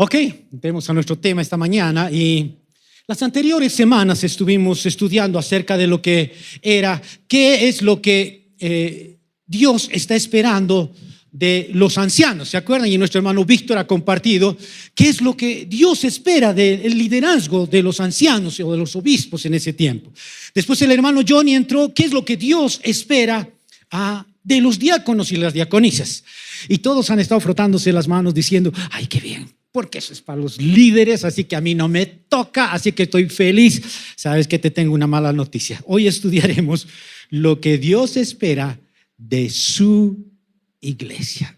Ok, vemos a nuestro tema esta mañana y las anteriores semanas estuvimos estudiando acerca de lo que era, qué es lo que Dios está esperando de los ancianos. ¿Se acuerdan? Y nuestro hermano Víctor ha compartido qué es lo que Dios espera del liderazgo de los ancianos o de los obispos en ese tiempo. Después el hermano Johnny entró, qué es lo que Dios espera de los diáconos y las diaconisas. Y todos han estado frotándose las manos diciendo, ay, qué bien, porque eso es para los líderes, así que a mí no me toca, así que estoy feliz. Sabes que te tengo una mala noticia. Hoy estudiaremos lo que Dios espera de su iglesia.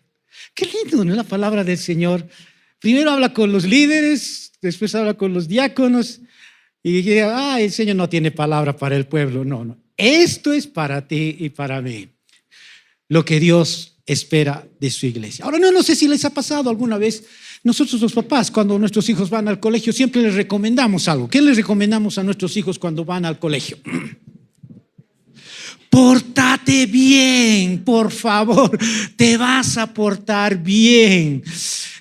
Qué lindo, ¿no? La palabra del Señor. Primero habla con los líderes, después habla con los diáconos y dice, el Señor no tiene palabra para el pueblo. No. Esto es para ti y para mí. Lo que Dios espera de su iglesia. Ahora, no sé si les ha pasado alguna vez. Nosotros los papás, cuando nuestros hijos van al colegio, siempre les recomendamos algo. ¿Qué les recomendamos a nuestros hijos cuando van al colegio? Pórtate bien, por favor, te vas a portar bien.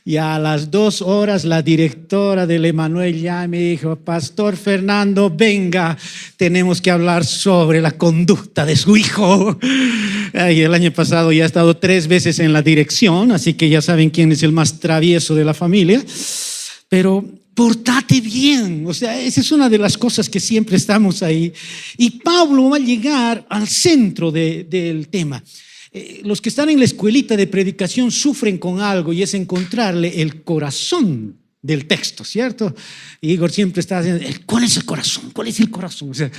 Y a las 2 horas la directora del Emanuel ya me dijo, Pastor Fernando, venga, tenemos que hablar sobre la conducta de su hijo. Y el año pasado ya he estado 3 veces en la dirección, así que ya saben quién es el más travieso de la familia. Pero pórtate bien, o sea, esa es una de las cosas que siempre estamos ahí. Y Pablo va a llegar al centro del tema. Los que están en la escuelita de predicación sufren con algo y es encontrarle el corazón del texto, ¿cierto? Y Igor siempre está diciendo, ¿cuál es el corazón? ¿Cuál es el corazón? O sea,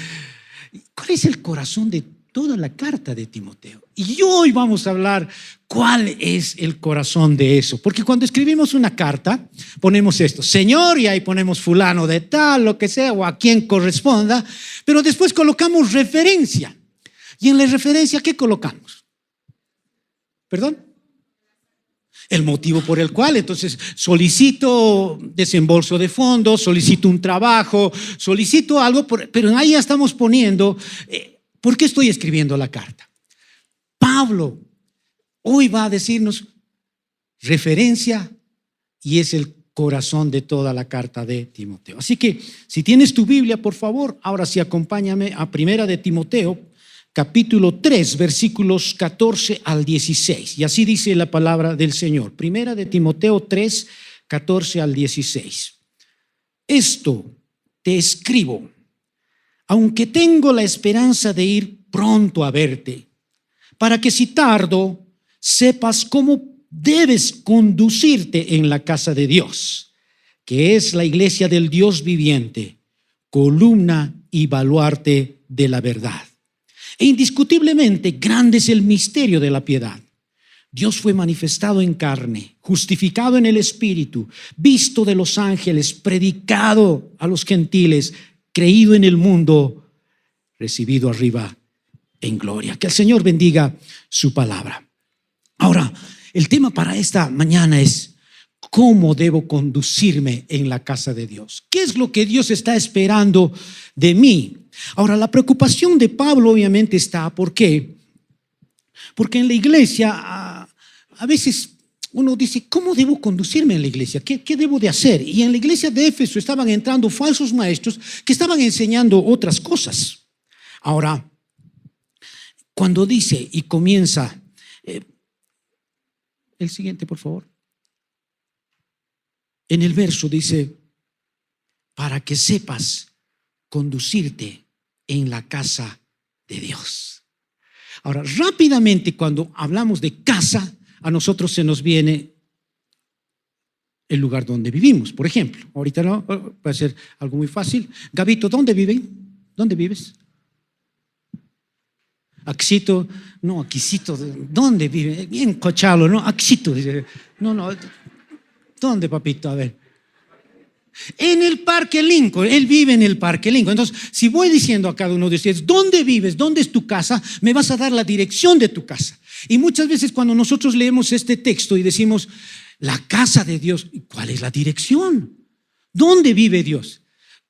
¿cuál es el corazón de toda la carta de Timoteo? Y hoy vamos a hablar cuál es el corazón de eso. Porque cuando escribimos una carta, ponemos esto, Señor, y ahí ponemos fulano de tal, lo que sea, o a quien corresponda, pero después colocamos referencia. Y en la referencia, ¿qué colocamos? ¿Perdón? El motivo por el cual, entonces, solicito desembolso de fondos, solicito un trabajo, solicito algo, pero ahí ya estamos poniendo, ¿por qué estoy escribiendo la carta? Pablo hoy va a decirnos referencia y es el corazón de toda la carta de Timoteo. Así que, si tienes tu Biblia, por favor, ahora sí acompáñame a Primera de Timoteo, capítulo 3, versículos 14 al 16. Y así dice la palabra del Señor. Primera de Timoteo 3, 14 al 16. Esto te escribo, aunque tengo la esperanza de ir pronto a verte, para que si tardo, sepas cómo debes conducirte en la casa de Dios, que es la iglesia del Dios viviente, columna y baluarte de la verdad. E indiscutiblemente grande es el misterio de la piedad. Dios fue manifestado en carne, justificado en el Espíritu, visto de los ángeles, predicado a los gentiles, creído en el mundo, recibido arriba en gloria. Que el Señor bendiga su palabra. Ahora, el tema para esta mañana es ¿cómo debo conducirme en la casa de Dios? ¿Qué es lo que Dios está esperando de mí? Ahora, la preocupación de Pablo obviamente está, ¿por qué? Porque en la iglesia a veces uno dice, ¿cómo debo conducirme en la iglesia? ¿Qué debo de hacer? Y en la iglesia de Éfeso estaban entrando falsos maestros que estaban enseñando otras cosas. Ahora, cuando dice y comienza, el siguiente por favor. En el verso dice, para que sepas conducirte en la casa de Dios. Ahora, rápidamente cuando hablamos de casa, a nosotros se nos viene el lugar donde vivimos. Por ejemplo, ahorita no, va a ser algo muy fácil. Gabito, ¿dónde viven? ¿Dónde vives? Axito, no, Aquisito, ¿dónde vive? Bien cochalo, ¿no? Axito, no, ¿dónde, papito? A ver. En el Parque Lincoln, él vive en el Parque Lincoln. Entonces, si voy diciendo a cada uno de ustedes, ¿dónde vives? ¿Dónde es tu casa? Me vas a dar la dirección de tu casa. Y muchas veces cuando nosotros leemos este texto y decimos, la casa de Dios, ¿cuál es la dirección? ¿Dónde vive Dios?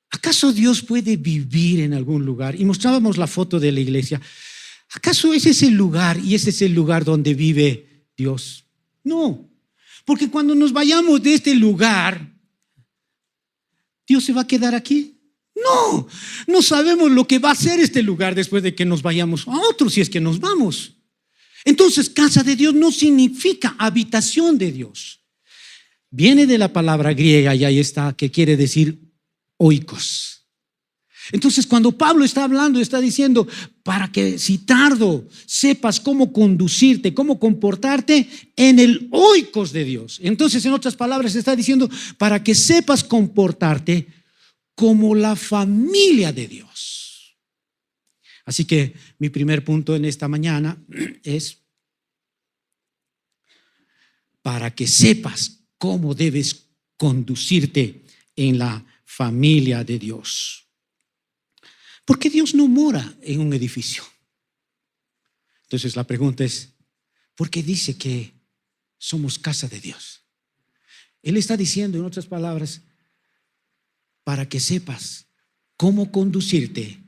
¿Acaso Dios puede vivir en algún lugar? Y mostrábamos la foto de la iglesia. ¿Acaso ese es el lugar y ese es el lugar donde vive Dios? No, porque cuando nos vayamos de este lugar, ¿Dios se va a quedar aquí? No, no sabemos lo que va a ser este lugar después de que nos vayamos a otro, si es que nos vamos. Entonces, casa de Dios no significa habitación de Dios. Viene de la palabra griega, y ahí está, que quiere decir oikos. Entonces, cuando Pablo está hablando, está diciendo, para que si tardo sepas cómo conducirte, cómo comportarte en el oikos de Dios. Entonces, en otras palabras, está diciendo, para que sepas comportarte como la familia de Dios. Así que mi primer punto en esta mañana es para que sepas cómo debes conducirte en la familia de Dios. Porque Dios no mora en un edificio. Entonces la pregunta es, ¿por qué dice que somos casa de Dios? Él está diciendo, en otras palabras, para que sepas cómo conducirte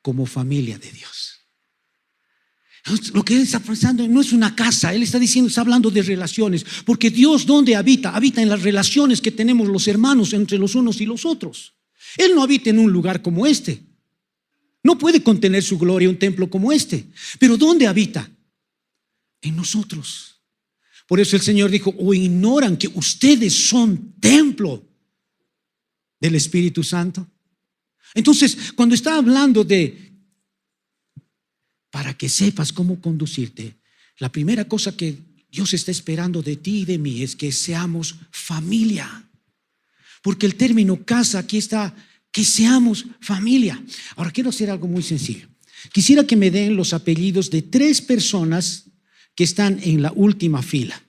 como familia de Dios. Lo que él está pensando no es una casa, él está diciendo, está hablando de relaciones, porque Dios, ¿dónde habita? Habita en las relaciones que tenemos los hermanos entre los unos y los otros. Él no habita en un lugar como este. No puede contener su gloria un templo como este. Pero ¿dónde habita? En nosotros. Por eso el Señor dijo, o ignoran que ustedes son templo del Espíritu Santo. Entonces, cuando está hablando de para que sepas cómo conducirte, la primera cosa que Dios está esperando de ti y de mí es que seamos familia. Porque el término casa aquí está, que seamos familia. Ahora quiero hacer algo muy sencillo. Quisiera que me den los apellidos de 3 personas que están en la última fila.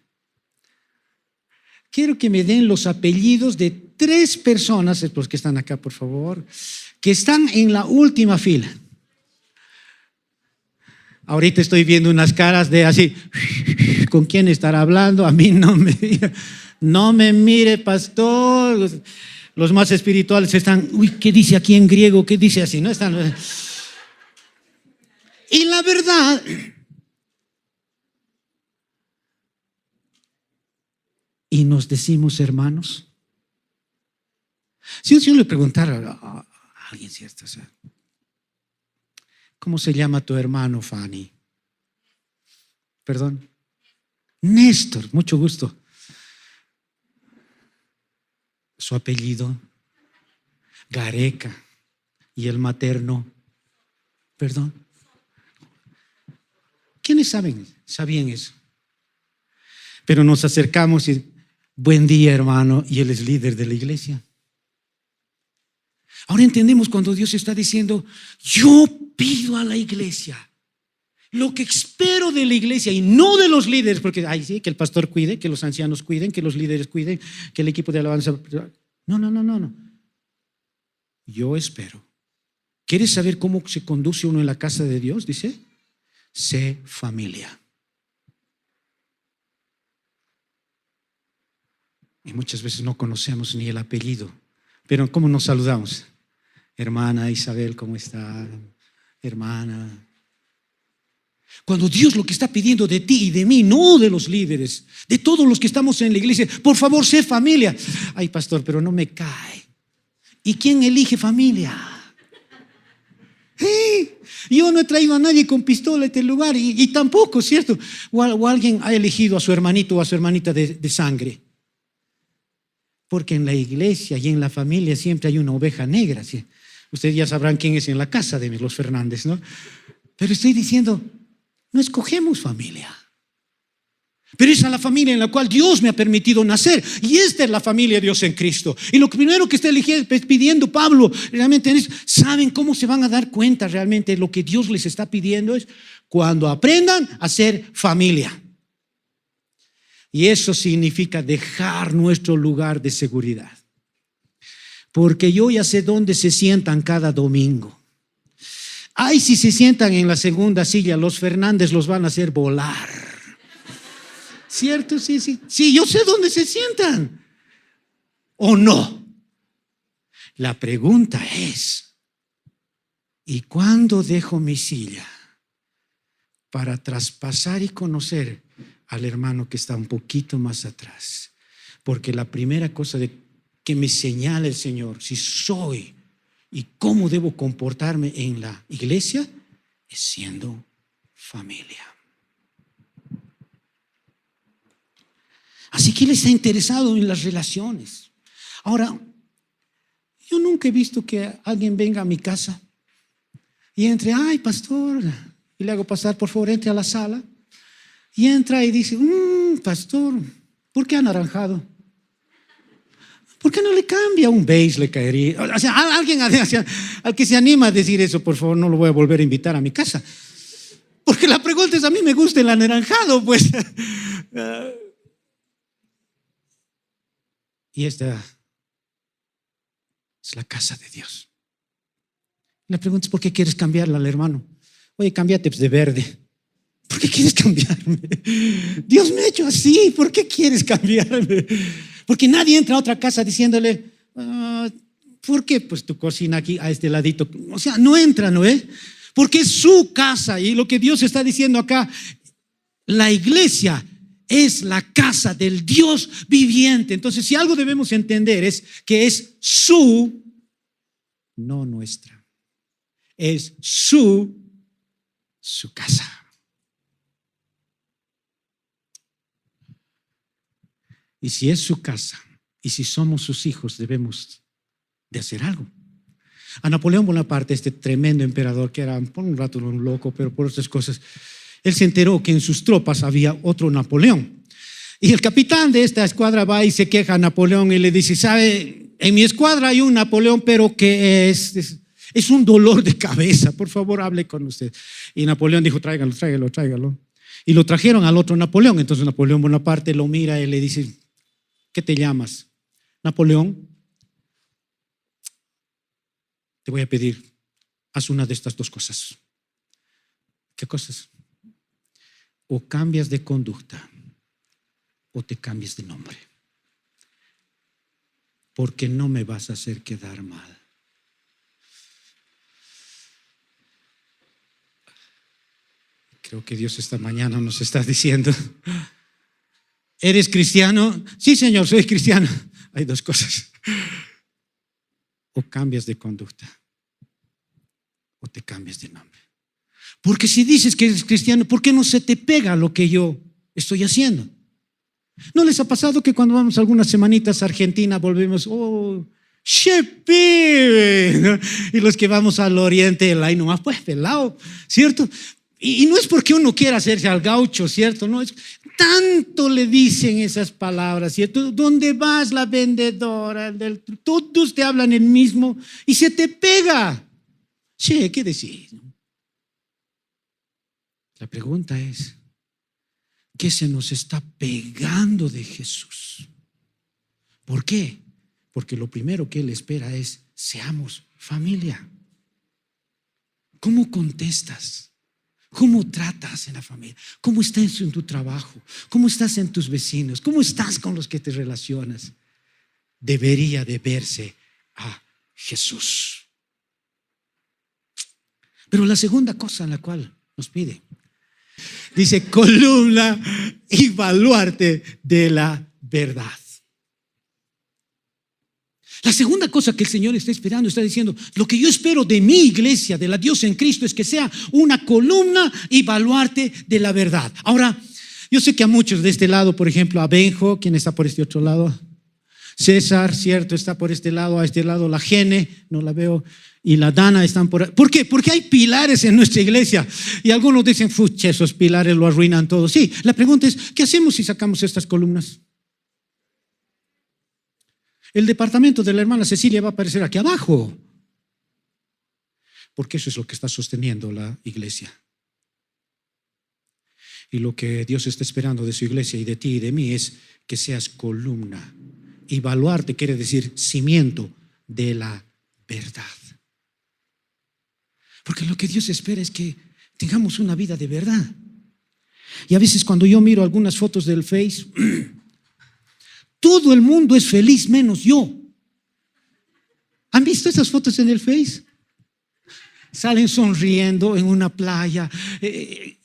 Quiero que me den los apellidos de 3 personas, los que están acá, por favor, que están en la última fila. Ahorita estoy viendo unas caras de así, ¿con quién estará hablando? A mí no me mire, pastor. Los más espirituales están, ¿qué dice aquí en griego? ¿Qué dice así? No están. Y la verdad, y nos decimos hermanos. Si yo le preguntara a alguien, ¿cierto? O sea, ¿cómo se llama tu hermano, Fanny? Perdón. Néstor, mucho gusto. Su apellido, Gareca, y el materno, perdón. ¿Quiénes sabían eso? Pero nos acercamos y, buen día, hermano, y él es líder de la iglesia. Ahora entendemos cuando Dios está diciendo, yo pido a la iglesia lo que espero de la iglesia y no de los líderes, porque sí, que el pastor cuide, que los ancianos cuiden, que los líderes cuiden, que el equipo de alabanza. No. Yo espero. ¿Quieres saber cómo se conduce uno en la casa de Dios? Dice, sé familia. Y muchas veces no conocemos ni el apellido, pero ¿cómo nos saludamos? Hermana Isabel, ¿cómo está? Hermana. Cuando Dios lo que está pidiendo de ti y de mí, no de los líderes, de todos los que estamos en la iglesia, por favor, sé familia. Ay, pastor, pero no me cae. ¿Y quién elige familia? Yo no he traído a nadie con pistola a este lugar y tampoco, ¿cierto? O alguien ha elegido a su hermanito o a su hermanita de sangre. Porque en la iglesia y en la familia siempre hay una oveja negra. ¿Sí? Ustedes ya sabrán quién es en la casa de los Fernández, ¿no? Pero estoy diciendo, no escogemos familia. Pero esa es la familia en la cual Dios me ha permitido nacer. Y esta es la familia de Dios en Cristo. Y lo primero que está pidiendo Pablo realmente es, ¿saben cómo se van a dar cuenta realmente lo que Dios les está pidiendo? Es cuando aprendan a ser familia. Y eso significa dejar nuestro lugar de seguridad. Porque yo ya sé dónde se sientan cada domingo. Ay, si se sientan en la segunda silla, los Fernández los van a hacer volar. ¿Cierto? Sí, yo sé dónde se sientan. ¿O no? La pregunta es, ¿y cuándo dejo mi silla para traspasar y conocer al hermano que está un poquito más atrás? Porque la primera cosa que me señala el Señor si soy y cómo debo comportarme en la iglesia es siendo familia. Así que Él está interesado en las relaciones. Ahora, yo nunca he visto que alguien venga a mi casa y entre, ay, pastor, y le hago pasar, por favor, entre a la sala. Y entra y dice, pastor, ¿por qué anaranjado? ¿Por qué no le cambia? Un beige le caería. O sea, alguien al que se anima a decir eso, por favor, no lo voy a volver a invitar a mi casa. Porque la pregunta es, a mí me gusta el anaranjado, pues. Y esta es la casa de Dios. La pregunta es, ¿por qué quieres cambiarla al hermano? Oye, cámbiate de verde. ¿Por qué quieres cambiarme? Dios me ha hecho así, ¿por qué quieres cambiarme? Porque nadie entra a otra casa diciéndole, ¿por qué pues tu cocina aquí a este ladito? O sea, no entra, ¿no? Porque es su casa. Y lo que Dios está diciendo acá, la iglesia es la casa del Dios viviente. Entonces, si algo debemos entender es que es su, no nuestra. Es su casa. Y si es su casa, y si somos sus hijos, debemos de hacer algo. A Napoleón Bonaparte, este tremendo emperador que era por un rato un loco, pero por otras cosas, él se enteró que en sus tropas había otro Napoleón. Y el capitán de esta escuadra va y se queja a Napoleón y le dice, ¿sabe? En mi escuadra hay un Napoleón, pero que es un dolor de cabeza. Por favor, hable con usted. Y Napoleón dijo, tráigalo. Y lo trajeron al otro Napoleón. Entonces Napoleón Bonaparte lo mira y le dice, ¿qué te llamas? Napoleón, te voy a pedir, haz una de estas dos cosas. ¿Qué cosas? O cambias de conducta o te cambias de nombre, porque no me vas a hacer quedar mal. Creo que Dios esta mañana nos está diciendo, ¿eres cristiano? Sí, Señor, soy cristiano. Hay dos cosas. O cambias de conducta o te cambias de nombre. Porque si dices que eres cristiano, ¿por qué no se te pega lo que yo estoy haciendo? ¿No les ha pasado que cuando vamos algunas semanitas a Argentina volvemos, chepe, ¿no? Y los que vamos al oriente, ahí nomás, pues pelado, ¿cierto? Y no es porque uno quiera hacerse al gaucho, ¿cierto? No, es tanto le dicen esas palabras, ¿cierto? ¿Dónde vas, la vendedora? Todos te hablan el mismo y se te pega. Che, ¿qué decís? La pregunta es, ¿qué se nos está pegando de Jesús? ¿Por qué? Porque lo primero que Él espera es, seamos familia. ¿Cómo contestas? ¿Cómo tratas en la familia? ¿Cómo estás en tu trabajo? ¿Cómo estás en tus vecinos? ¿Cómo estás con los que te relacionas? Debería de verse a Jesús. Pero la segunda cosa en la cual nos pide, dice, columna y baluarte de la verdad. La segunda cosa que el Señor está esperando, está diciendo, lo que yo espero de mi iglesia, de la Dios en Cristo, es que sea una columna y baluarte de la verdad. Ahora, yo sé que a muchos de este lado, por ejemplo, a Benjo, quien está por este otro lado, César, cierto, está por este lado, a este lado la Gene, no la veo, y la Dana están por ahí. ¿Por qué? Porque hay pilares en nuestra iglesia y algunos dicen, fucha, esos pilares lo arruinan todo. Sí, la pregunta es, ¿qué hacemos si sacamos estas columnas? El departamento de la hermana Cecilia va a aparecer aquí abajo, porque eso es lo que está sosteniendo la iglesia. Y lo que Dios está esperando de su iglesia y de ti y de mí es que seas columna. Y baluarte quiere decir cimiento de la verdad. Porque lo que Dios espera es que tengamos una vida de verdad. Y a veces cuando yo miro algunas fotos del Face, todo el mundo es feliz menos yo. ¿Han visto esas fotos en el Face? Salen sonriendo en una playa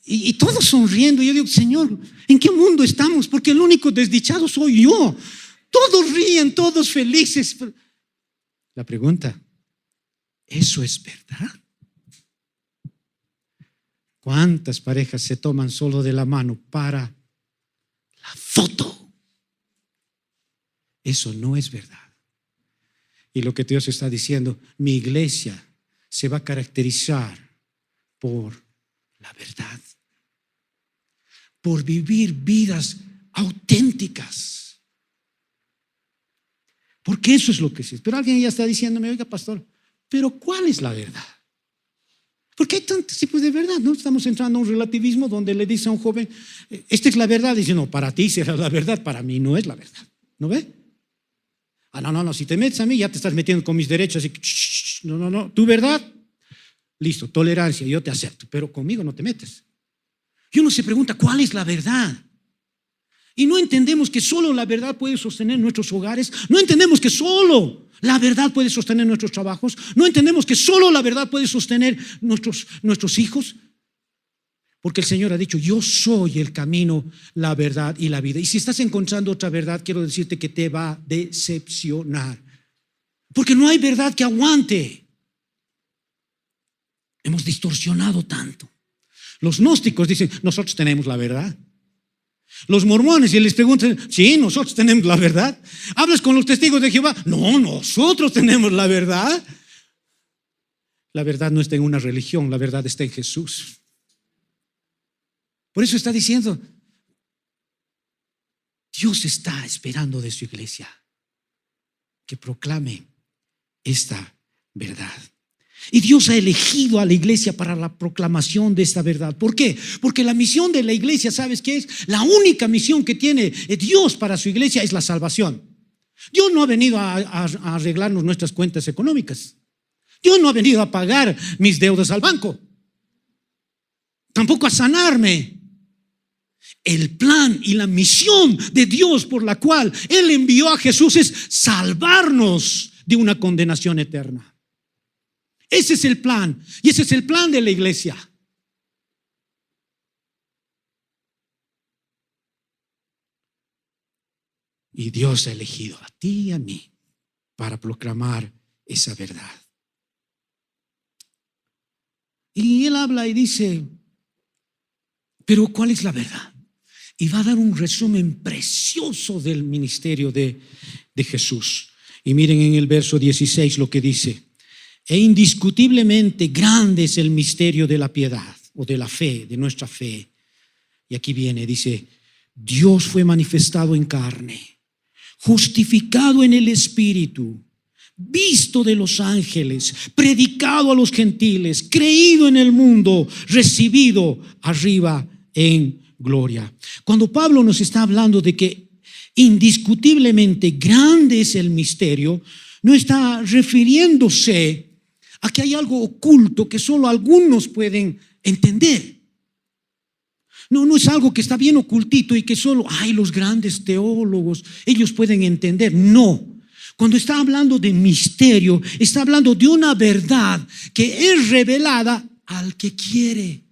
y todos sonriendo. Yo digo, Señor, ¿en qué mundo estamos? Porque el único desdichado soy yo. Todos ríen, todos felices. La pregunta, ¿eso es verdad? ¿Cuántas parejas se toman solo de la mano para la foto? Eso no es verdad. Y lo que Dios está diciendo, mi iglesia se va a caracterizar por la verdad, por vivir vidas auténticas. Porque eso es lo que es. Pero alguien ya está diciéndome, oiga, pastor, pero ¿cuál es la verdad? Porque hay tantos tipos de verdad, ¿no? Estamos entrando a un relativismo donde le dice a un joven, esta es la verdad. Dice, no, para ti será la verdad, para mí no es la verdad. ¿No ve? No, si te metes a mí ya te estás metiendo con mis derechos. Así que, no, tu verdad, listo, tolerancia, yo te acepto, pero conmigo no te metes. Y uno se pregunta, ¿cuál es la verdad? Y no entendemos que solo la verdad puede sostener nuestros hogares, no entendemos que solo la verdad puede sostener nuestros trabajos, no entendemos que solo la verdad puede sostener nuestros hijos, porque el Señor ha dicho, yo soy el camino, la verdad y la vida. Y si estás encontrando otra verdad, quiero decirte que te va a decepcionar, porque no hay verdad que aguante. Hemos distorsionado tanto. Los gnósticos dicen, nosotros tenemos la verdad. Los mormones, y les preguntan, sí, nosotros tenemos la verdad. Hablas con los testigos de Jehová, no, nosotros tenemos la verdad. La verdad no está en una religión, la verdad está en Jesús. Por eso está diciendo, Dios está esperando de su iglesia que proclame esta verdad. Y Dios ha elegido a la iglesia para la proclamación de esta verdad. ¿Por qué? Porque la misión de la iglesia, ¿sabes qué es? La única misión que tiene Dios para su iglesia es la salvación. Dios no ha venido a arreglarnos nuestras cuentas económicas. Dios no ha venido a pagar mis deudas al banco. Tampoco a sanarme. El plan y la misión de Dios por la cual Él envió a Jesús es salvarnos de una condenación eterna. Ese es el plan, y ese es el plan de la iglesia. Y Dios ha elegido a ti y a mí para proclamar esa verdad. Y Él habla y dice, pero ¿cuál es la verdad? Y va a dar un resumen precioso del ministerio de Jesús. Y miren en el verso 16 lo que dice. E indiscutiblemente grande es el misterio de la piedad o de la fe, de nuestra fe. Y aquí viene, dice, Dios fue manifestado en carne, justificado en el Espíritu, visto de los ángeles, predicado a los gentiles, creído en el mundo, recibido arriba en gloria. Cuando Pablo nos está hablando de que indiscutiblemente grande es el misterio, no está refiriéndose a que hay algo oculto que solo algunos pueden entender. No es algo que está bien ocultito y que solo los grandes teólogos, ellos pueden entender. No. Cuando está hablando de misterio, está hablando de una verdad que es revelada al que quiere.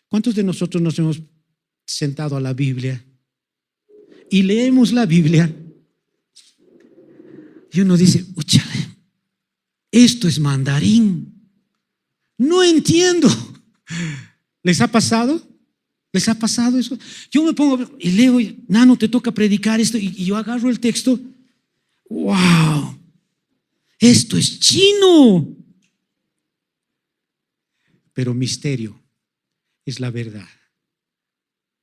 ¿Cuántos de nosotros nos hemos sentado a la Biblia y leemos la Biblia? Y uno dice, úchale, esto es mandarín. No entiendo. ¿Les ha pasado? ¿Les ha pasado eso? Yo me pongo y leo, Nano, te toca predicar esto, y yo agarro el texto. ¡Wow! Esto es chino. Pero misterio es la verdad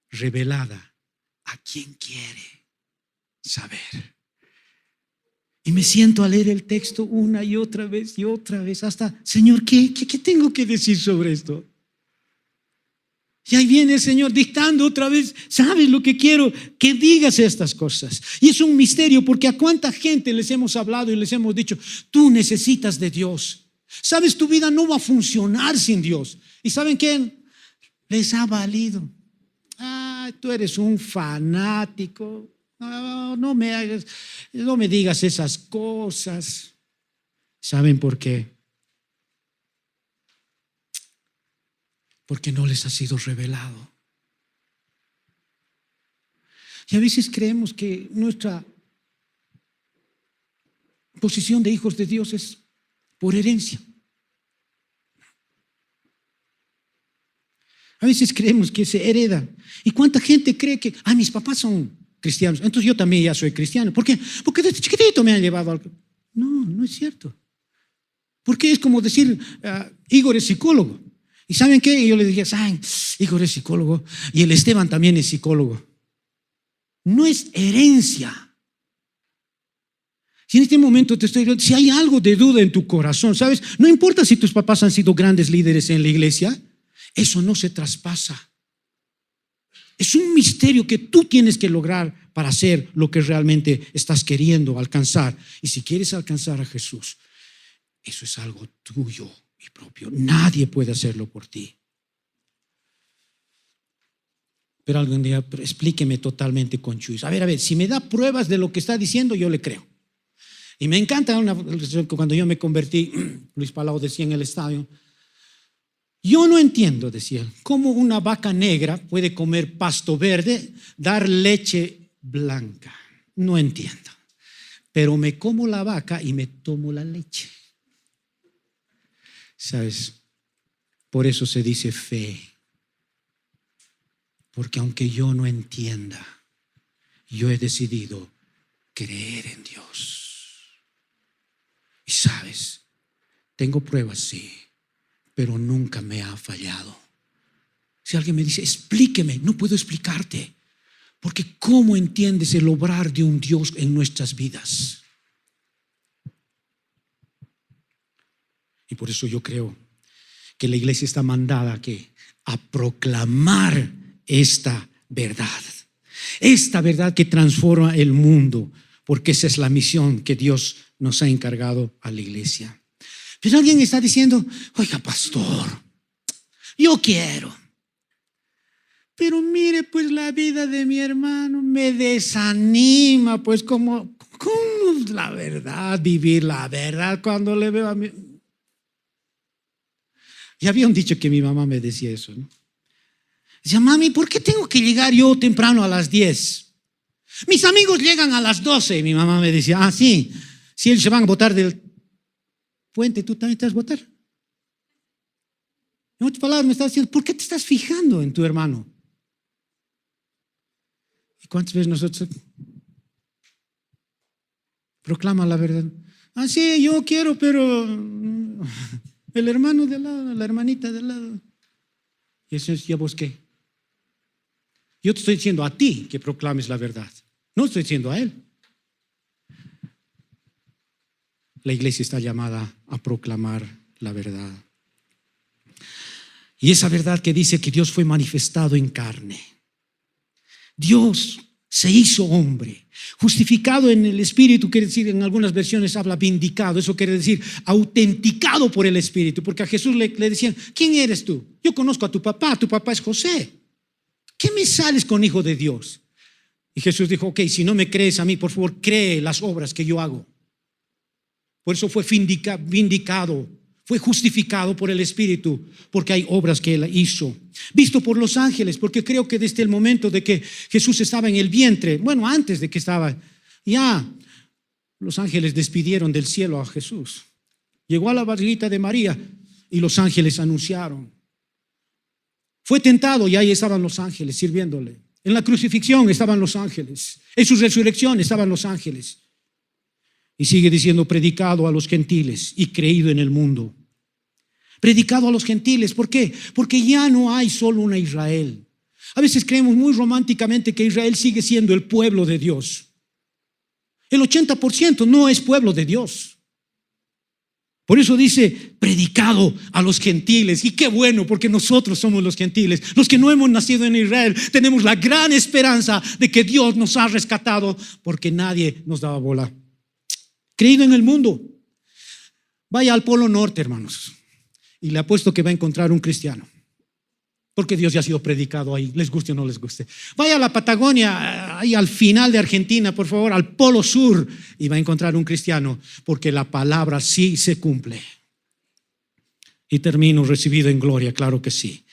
revelada a quien quiere saber. Y me siento a leer el texto una y otra vez hasta, Señor, ¿qué tengo que decir sobre esto? Y ahí viene el Señor dictando otra vez, ¿sabes lo que quiero? Que digas estas cosas. Y es un misterio, porque a cuánta gente les hemos hablado y les hemos dicho, tú necesitas de Dios. ¿Sabes? Tu vida no va a funcionar sin Dios. ¿Y saben qué? Les ha valido. Tú eres un fanático. No me digas esas cosas. ¿Saben por qué? Porque no les ha sido revelado. Y a veces creemos que nuestra posición de hijos de Dios es por herencia. A veces creemos que se hereda. ¿Y cuánta gente cree que, mis papás son cristianos, entonces yo también ya soy cristiano? ¿Por qué? Porque desde chiquitito me han llevado al... No, no es cierto. Porque es como decir, Igor es psicólogo. ¿Y saben qué? Y yo le dije, Igor es psicólogo y el Esteban también es psicólogo. No es herencia. Si en este momento te estoy diciendo, si hay algo de duda en tu corazón, ¿sabes? No importa si tus papás han sido grandes líderes en la iglesia, eso no se traspasa. Es un misterio que tú tienes que lograr para hacer lo que realmente estás queriendo alcanzar. Y si quieres alcanzar a Jesús, eso es algo tuyo y propio. Nadie puede hacerlo por ti. Pero algún día explíqueme totalmente con Chuy. A ver, si me da pruebas de lo que está diciendo, yo le creo. Y me encanta cuando yo me convertí, Luis Palau decía en el estadio, yo no entiendo, decía, cómo una vaca negra puede comer pasto verde, dar leche blanca. No entiendo. Pero me como la vaca y me tomo la leche. ¿Sabes? Por eso se dice fe. Porque aunque yo no entienda, yo he decidido creer en Dios. Y sabes, tengo pruebas, sí, pero nunca me ha fallado. Si alguien me dice, explíqueme, no puedo explicarte. Porque ¿cómo entiendes el obrar de un Dios en nuestras vidas? Y por eso yo creo que la iglesia está mandada a proclamar esta verdad que transforma el mundo, porque esa es la misión que Dios nos ha encargado a la iglesia. Pero alguien está diciendo, oiga, pastor, yo quiero. Pero mire, pues la vida de mi hermano me desanima, pues ¿cómo la verdad, vivir la verdad cuando le veo a mí? Y había un dicho que mi mamá me decía eso, ¿no? Decía, mami, ¿por qué tengo que llegar yo temprano a las 10? Mis amigos llegan a las 12. Y mi mamá me decía, sí, si ellos se van a botar del puente, ¿tú también te vas a botar? En otras palabras me está diciendo, ¿por qué te estás fijando en tu hermano? ¿Y cuántas veces nosotros proclama la verdad? Sí, yo quiero, pero el hermano de lado, la hermanita de lado. Y eso es, ¿ya vos qué? Yo te estoy diciendo a ti que proclames la verdad. No estoy diciendo a él. La iglesia está llamada a proclamar la verdad. Y esa verdad que dice que Dios fue manifestado en carne. Dios se hizo hombre, justificado en el Espíritu, quiere decir, en algunas versiones habla vindicado, eso quiere decir autenticado por el Espíritu, porque a Jesús le decían, ¿quién eres tú? Yo conozco a tu papá es José. ¿Qué me sales con hijo de Dios? Y Jesús dijo, ok, si no me crees a mí, por favor, cree las obras que yo hago. Por eso fue vindicado, fue justificado por el Espíritu, porque hay obras que Él hizo. Visto por los ángeles, porque creo que desde el momento de que Jesús estaba en el vientre, bueno, antes de que estaba, ya los ángeles despidieron del cielo a Jesús. Llegó a la barriguita de María y los ángeles anunciaron. Fue tentado y ahí estaban los ángeles sirviéndole. En la crucifixión estaban los ángeles. En su resurrección estaban los ángeles. Y sigue diciendo, predicado a los gentiles y creído en el mundo. Predicado a los gentiles, ¿por qué? Porque ya no hay solo una Israel. A veces creemos muy románticamente que Israel sigue siendo el pueblo de Dios. El 80% no es pueblo de Dios. Por eso dice, predicado a los gentiles. Y qué bueno, porque nosotros somos los gentiles. Los que no hemos nacido en Israel, tenemos la gran esperanza de que Dios nos ha rescatado, porque nadie nos daba bola. Creído en el mundo. Vaya al Polo Norte, hermanos, y le apuesto que va a encontrar un cristiano, porque Dios ya ha sido predicado ahí, les guste o no les guste. Vaya a la Patagonia, ahí al final de Argentina, por favor, al Polo Sur, y va a encontrar un cristiano, porque la palabra sí se cumple. Y termino, recibido en gloria, claro que sí.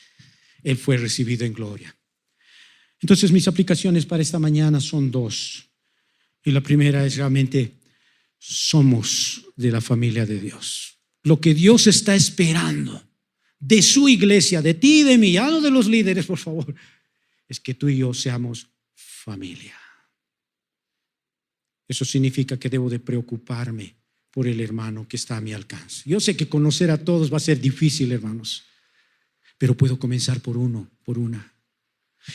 Él fue recibido en gloria. Entonces mis aplicaciones para esta mañana son dos. Y la primera es realmente somos de la familia de Dios. Lo que Dios está esperando de su iglesia, de ti y de mí, ya no de los líderes, por favor, es que tú y yo seamos familia. Eso significa que debo de preocuparme por el hermano que está a mi alcance. Yo sé que conocer a todos va a ser difícil, hermanos, pero puedo comenzar por uno, por una.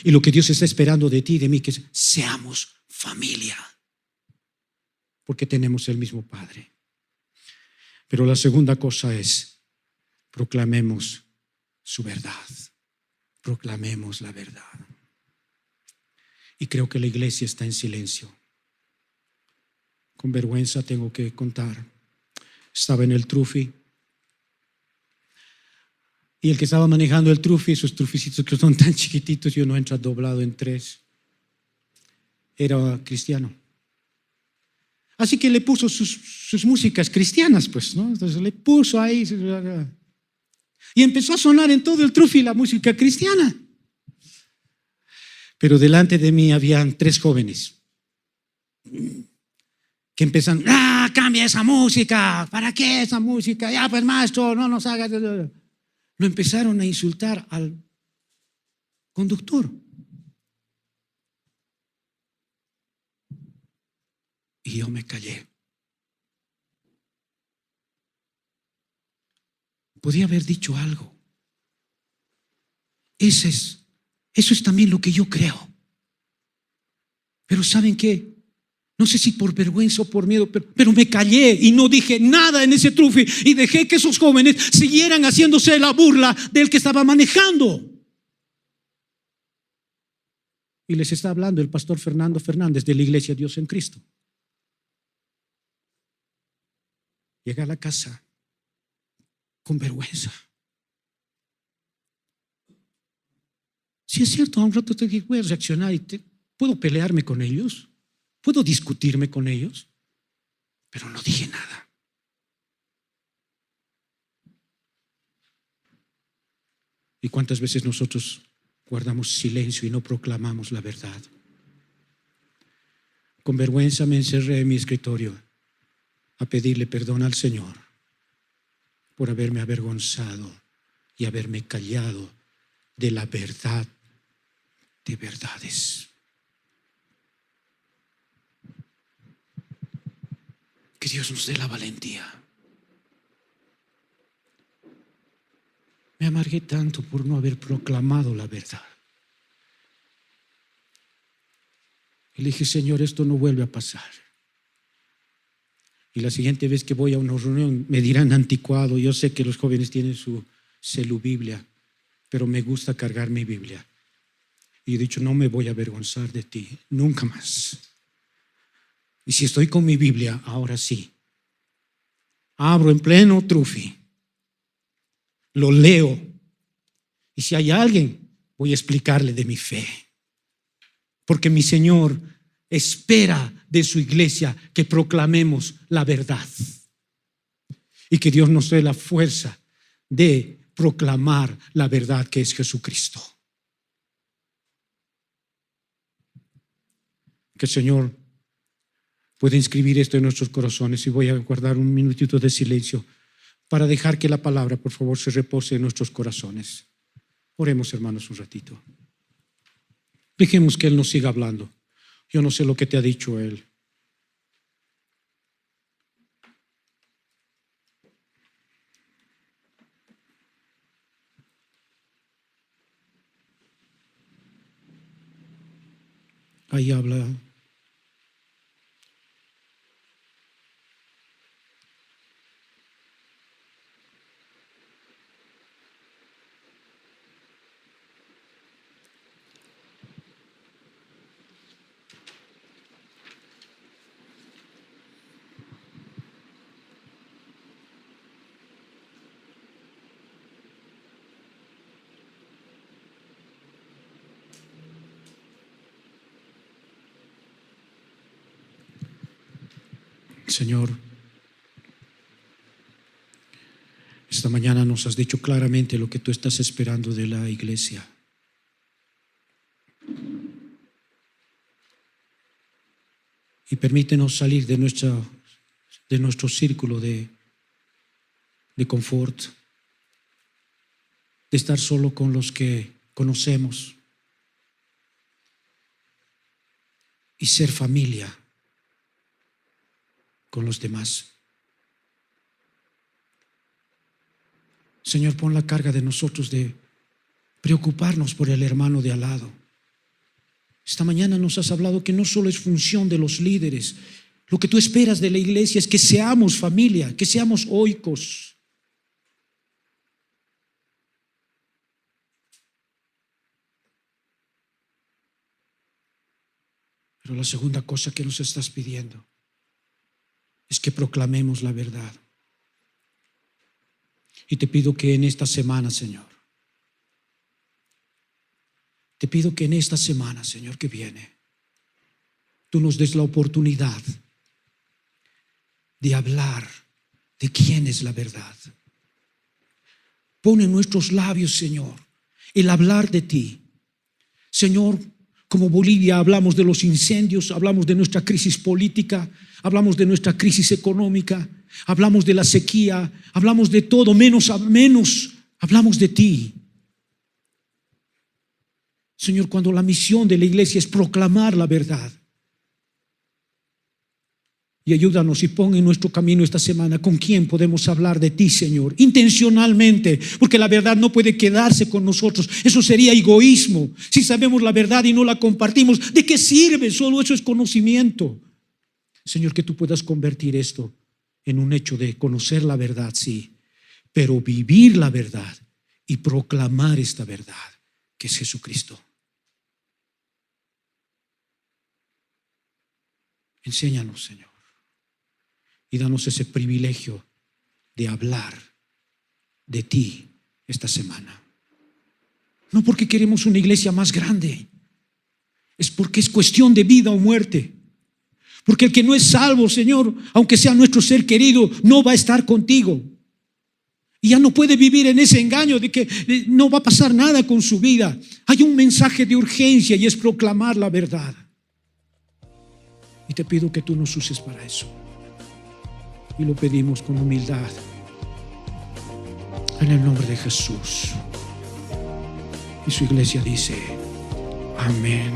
Y lo que Dios está esperando de ti y de mí, que seamos familia, porque tenemos el mismo Padre. Pero la segunda cosa es, proclamemos su verdad, proclamemos la verdad. Y creo que la iglesia está en silencio. Con vergüenza tengo que contar. Estaba en el Trufi. Y el que estaba manejando el Trufi, esos truficitos que son tan chiquititos, yo no entro doblado en 3, era cristiano. Así que le puso sus músicas cristianas, pues, ¿no? Entonces le puso ahí. Y empezó a sonar en todo el Trufi la música cristiana. Pero delante de mí habían 3 jóvenes que empezaron, cambia esa música, ¿para qué esa música? Ya pues maestro, no nos hagas. Lo empezaron a insultar al conductor. Y yo me callé. Podía haber dicho algo. Eso es también lo que yo creo. Pero ¿saben qué? No sé si por vergüenza o por miedo, pero me callé y no dije nada en ese Trufi y dejé que esos jóvenes siguieran haciéndose la burla del que estaba manejando. Y les está hablando el pastor Fernando Fernández de la Iglesia Dios en Cristo. Llega a la casa con vergüenza. Si es cierto, a un rato te voy a reaccionar y puedo pelearme con ellos, puedo discutirme con ellos, pero no dije nada. ¿Y cuántas veces nosotros guardamos silencio y no proclamamos la verdad? Con vergüenza me encerré en mi escritorio a pedirle perdón al Señor por haberme avergonzado y haberme callado de la verdad de verdades. Que Dios nos dé la valentía. Me amargué tanto por no haber proclamado la verdad. Y le dije, Señor, esto no vuelve a pasar. Y la siguiente vez que voy a una reunión me dirán anticuado. Yo sé que los jóvenes tienen su celubiblia, pero me gusta cargar mi Biblia. Y he dicho, no me voy a avergonzar de ti, nunca más. Y si estoy con mi Biblia, ahora sí. Abro en pleno Trufi, lo leo. Y si hay alguien, voy a explicarle de mi fe. Porque mi Señor espera de su iglesia que proclamemos la verdad. Y que Dios nos dé la fuerza de proclamar la verdad que es Jesucristo. Que el Señor pueda inscribir esto en nuestros corazones. Y voy a guardar un minutito de silencio para dejar que la palabra, por favor, se repose en nuestros corazones. Oremos, hermanos, un ratito. Dejemos que Él nos siga hablando. Yo no sé lo que te ha dicho Él. Ahí habla. Señor, esta mañana nos has dicho claramente lo que tú estás esperando de la iglesia. y permítenos salir de nuestro círculo de confort, de estar solo con los que conocemos y ser familia con los demás. Señor, pon la carga de nosotros de preocuparnos por el hermano de al lado. Esta mañana nos has hablado que no solo es función de los líderes. Lo que tú esperas de la iglesia es que seamos familia, que seamos oikos. Pero la segunda cosa que nos estás pidiendo es que proclamemos la verdad. Y te pido que en esta semana, Señor, que viene, tú nos des la oportunidad de hablar de quién es la verdad. Pon en nuestros labios, Señor, el hablar de ti. Señor, como Bolivia hablamos de los incendios, hablamos de nuestra crisis política, hablamos de nuestra crisis económica, hablamos de la sequía, hablamos de todo, menos hablamos de ti. Señor, cuando la misión de la iglesia es proclamar la verdad. Y ayúdanos y pon en nuestro camino esta semana con quién podemos hablar de ti, Señor, intencionalmente, porque la verdad no puede quedarse con nosotros. Eso sería egoísmo. Si sabemos la verdad y no la compartimos, ¿de qué sirve? Solo eso es conocimiento. Señor, que tú puedas convertir esto en un hecho de conocer la verdad, sí, pero vivir la verdad y proclamar esta verdad, que es Jesucristo. Enséñanos, Señor, y danos ese privilegio de hablar de ti esta semana. No porque queremos una iglesia más grande, es porque es cuestión de vida o muerte. Porque el que no es salvo, Señor, aunque sea nuestro ser querido, no va a estar contigo. Y ya no puede vivir en ese engaño de que no va a pasar nada con su vida. Hay un mensaje de urgencia y es proclamar la verdad. Y te pido que tú nos uses para eso. Y lo pedimos con humildad. En el nombre de Jesús. Y su iglesia dice: amén.